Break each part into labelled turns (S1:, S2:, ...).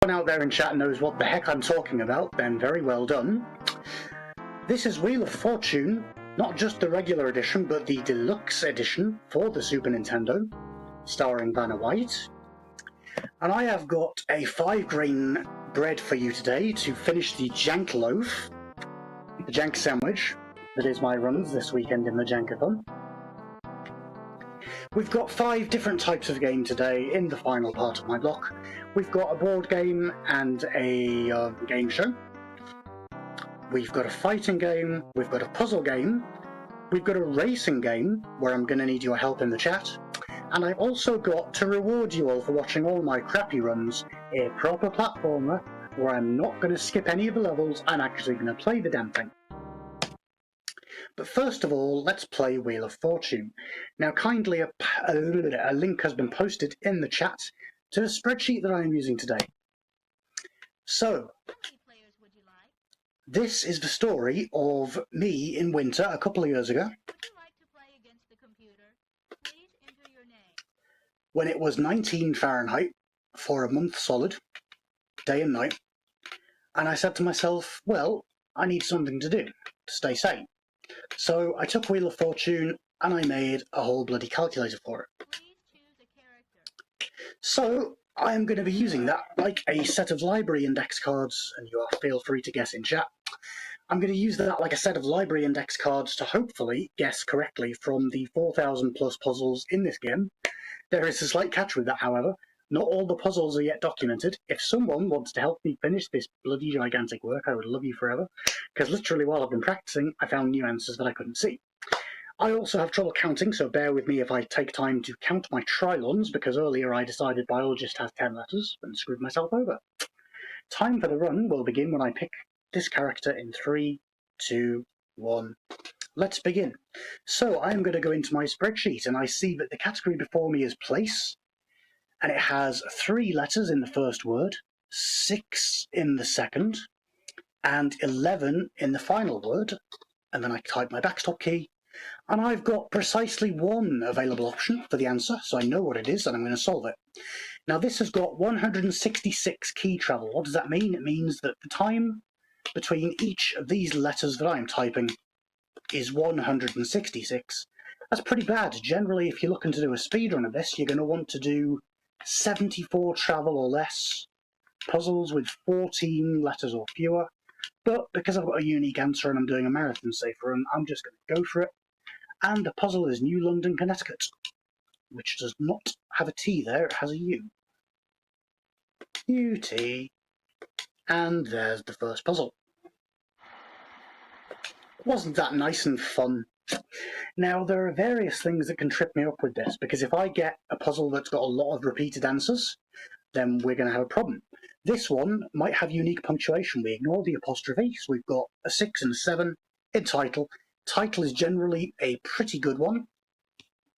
S1: Anyone out there in chat knows what the heck I'm talking about, then very well done. This is Wheel of Fortune, not just the regular edition, but the Deluxe edition for the Super Nintendo, starring Vanna White. And I have got a 5-grain bread for you today to finish the jank loaf, the jank sandwich, that is my runs this weekend in the Jankathon. We've got 5 different types of game today in the final part of my block. We've got a board game and a game show. We've got a fighting game, we've got a puzzle game, we've got a racing game, where I'm going to need your help in the chat, and I've also got, to reward you all for watching all my crappy runs, a proper platformer, where I'm not going to skip any of the levels, I'm actually going to play the damn thing. But first of all, let's play Wheel of Fortune. Now kindly a link has been posted in the chat to the spreadsheet that I'm using today. So, this is the story of me in winter a couple of years ago, when it was 19 Fahrenheit for a month solid, day and night, and I said to myself, well, I need something to do to stay sane. So I took Wheel of Fortune and I made a whole bloody calculator for it.
S2: Please choose a character.
S1: So I am going to be using that like a set of library index cards, and you all feel free to guess in chat. I'm going to use that like a set of library index cards to hopefully guess correctly from the 4,000 plus puzzles in this game. There is a slight catch with that, however. Not all the puzzles are yet documented. If someone wants to help me finish this bloody gigantic work, I would love you forever, because literally while I've been practicing, I found new answers that I couldn't see. I also have trouble counting, so bear with me if I take time to count my trilons, because earlier I decided biologist has 10 letters and screwed myself over. Time for the run will begin when I pick this character in 3, 2, 1. Let's begin. So I'm going to go into my spreadsheet, and I see that the category before me is place, and it has 3 letters in the first word, 6 in the second, and 11 in the final word. And then I type my backstop key, and I've got precisely 1 available option for the answer, so I know what it is, and I'm going to solve it. Now this has got 166 key travel. What does that mean? It means that the time between each of these letters that I'm typing is 166. That's pretty bad. Generally, if you're looking to do a speedrun of this, you're going to want to do 74 travel or less, puzzles with 14 letters or fewer, but because I've got a unique answer and I'm doing a marathon safe run, I'm just going to go for it. And the puzzle is New London, Connecticut, which does not have a T there, it has a U. U-T, and there's the first puzzle. Wasn't that nice and fun? Now, there are various things that can trip me up with this, because if I get a puzzle that's got a lot of repeated answers, then we're going to have a problem. This one might have unique punctuation. We ignore the apostrophe, so we've got a 6 and a 7 in title. Title is generally a pretty good one,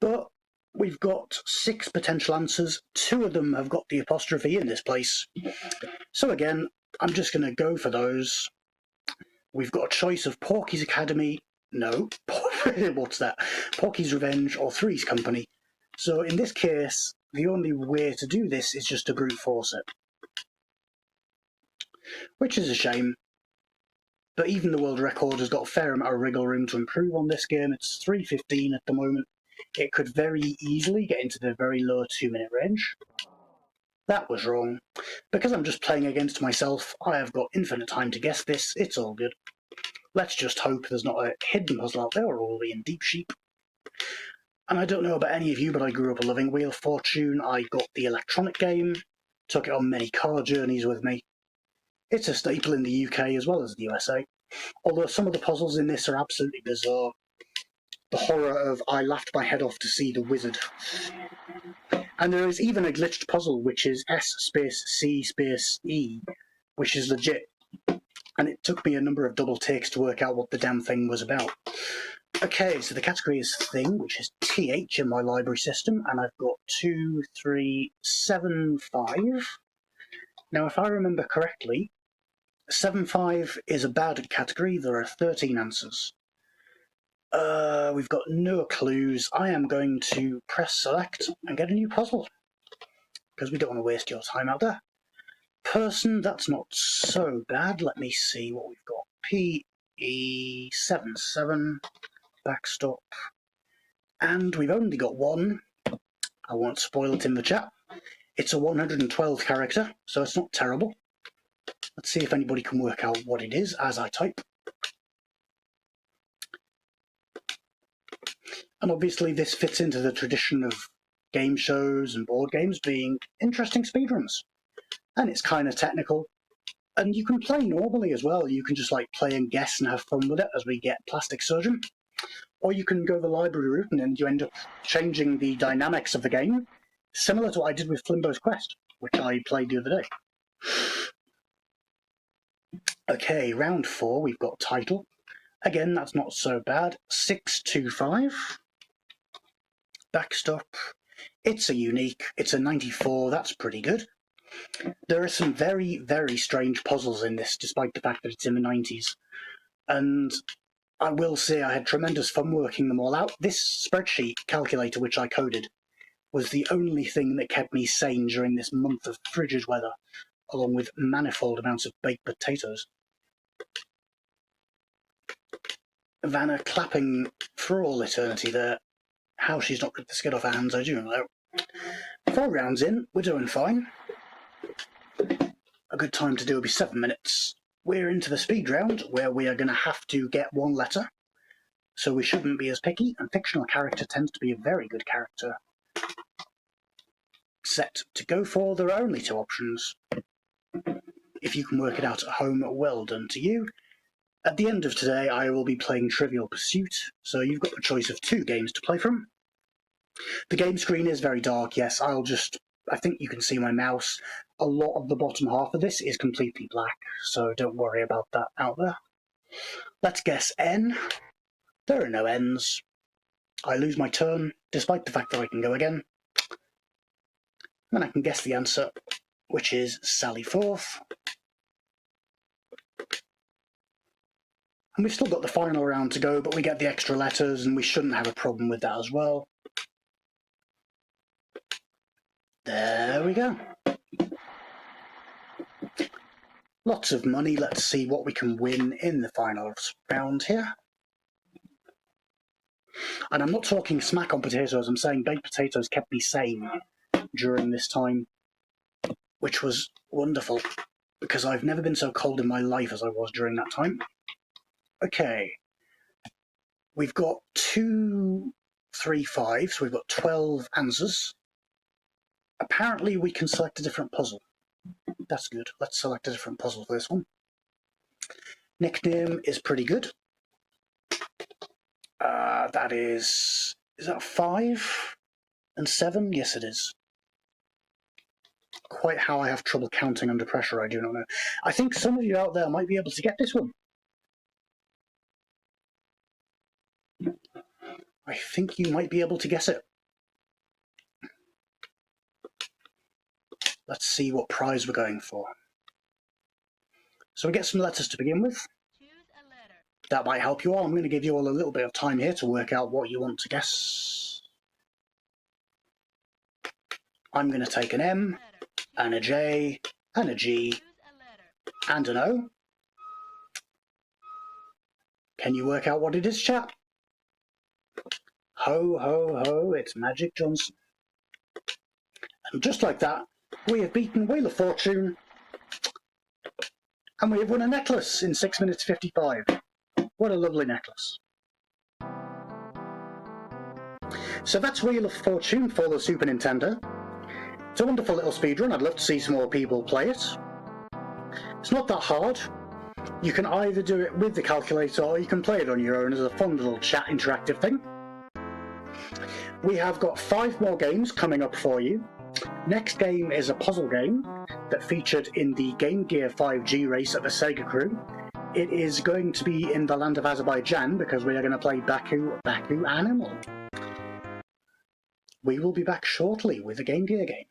S1: but we've got 6 potential answers. 2 of them have got the apostrophe in this place. So again, I'm just going to go for those. We've got a choice of Porky's Academy, no, what's that? Porky's Revenge or Three's Company. So in this case, the only way to do this is just to brute force it. Which is a shame. But even the world record has got a fair amount of wriggle room to improve on this game. It's 3:15 at the moment. It could very easily get into the very low 2-minute range. That was wrong. Because I'm just playing against myself, I have got infinite time to guess this. It's all good. Let's just hope there's not a hidden puzzle out there, or we'll be in deep sheep. And I don't know about any of you, but I grew up loving Wheel of Fortune. I got the electronic game, took it on many car journeys with me. It's a staple in the UK as well as the USA. Although some of the puzzles in this are absolutely bizarre. The horror of I laughed my head off to see the wizard. And there is even a glitched puzzle, which is S space C space E, which is legit. And it took me a number of double takes to work out what the damn thing was about. Okay, so the category is thing, which is TH in my library system, and I've got 2, 3, 7, 5. Now, if I remember correctly, 7, 5 is a bad category. There are 13 answers. We've got no clues. I am going to press select and get a new puzzle, because we don't want to waste your time out there. person, that's not so bad. Let me see what we've got. PE77, backstop. And we've only got one. I won't spoil it in the chat. It's a 112 character, so it's not terrible. Let's see if anybody can work out what it is as I type. And obviously this fits into the tradition of game shows and board games being interesting speedruns. And it's kind of technical. And you can play normally as well. You can just like play and guess and have fun with it as we get Plastic Surgeon. Or you can go the library route and then you end up changing the dynamics of the game, similar to what I did with Flimbo's Quest, which I played the other day. Okay, round 4, we've got title. Again, that's not so bad. 625. Backstop. It's a unique. It's a 94. That's pretty good. There are some very, very strange puzzles in this, despite the fact that it's in the 90s. And I will say I had tremendous fun working them all out. This spreadsheet calculator, which I coded, was the only thing that kept me sane during this month of frigid weather, along with manifold amounts of baked potatoes. Vanna clapping for all eternity there. How she's not ripped the skin off her hands, I do know. 4 rounds in, we're doing fine. A good time to do will be 7 minutes. We're into the speed round, where we are going to have to get 1 letter. So we shouldn't be as picky, and fictional character tends to be a very good character set to go for. There are only 2 options. If you can work it out at home, well done to you. At the end of today, I will be playing Trivial Pursuit, so you've got the choice of 2 games to play from. The game screen is very dark, yes. I think you can see my mouse. A lot of the bottom half of this is completely black, so don't worry about that out there. Let's guess N. There are no N's. I lose my turn, despite the fact that I can go again. And I can guess the answer, which is Sally Forth. And we've still got the final round to go, but we get the extra letters, and we shouldn't have a problem with that as well. There we go. Lots of money. Let's see what we can win in the final round here. And I'm not talking smack on potatoes, I'm saying baked potatoes kept me sane during this time, which was wonderful, because I've never been so cold in my life as I was during that time. Okay, we've got 2, 3, 5, so we've got 12 answers. Apparently we can select a different puzzle. That's good. Let's select a different puzzle for this one. Nickname is pretty good. That is that 5 and 7? Yes, it is. Quite how I have trouble counting under pressure, I do not know. I think some of you out there might be able to get this one. I think you might be able to guess it. Let's see what prize we're going for. So we get some letters to begin with.
S2: Choose a letter.
S1: That might help you all. I'm going to give you all a little bit of time here to work out what you want to guess. I'm going to take an M, and a J, and a G,
S2: Choose a letter.
S1: and an O. Can you work out what it is, chap? Ho, ho, ho, it's Magic Johnson. And just like that, we have beaten Wheel of Fortune, and we have won a necklace in 6 minutes 55. What a lovely necklace. So that's Wheel of Fortune for the Super Nintendo. It's a wonderful little speedrun. I'd love to see some more people play it. It's not that hard. You can either do it with the calculator or you can play it on your own as a fun little chat interactive thing. We have got 5 more games coming up for you. Next game is a puzzle game that featured in the Game Gear 5G race at the Sega Crew. It is going to be in the land of Azerbaijan because we are going to play petaQ Animal. We will be back shortly with a Game Gear game.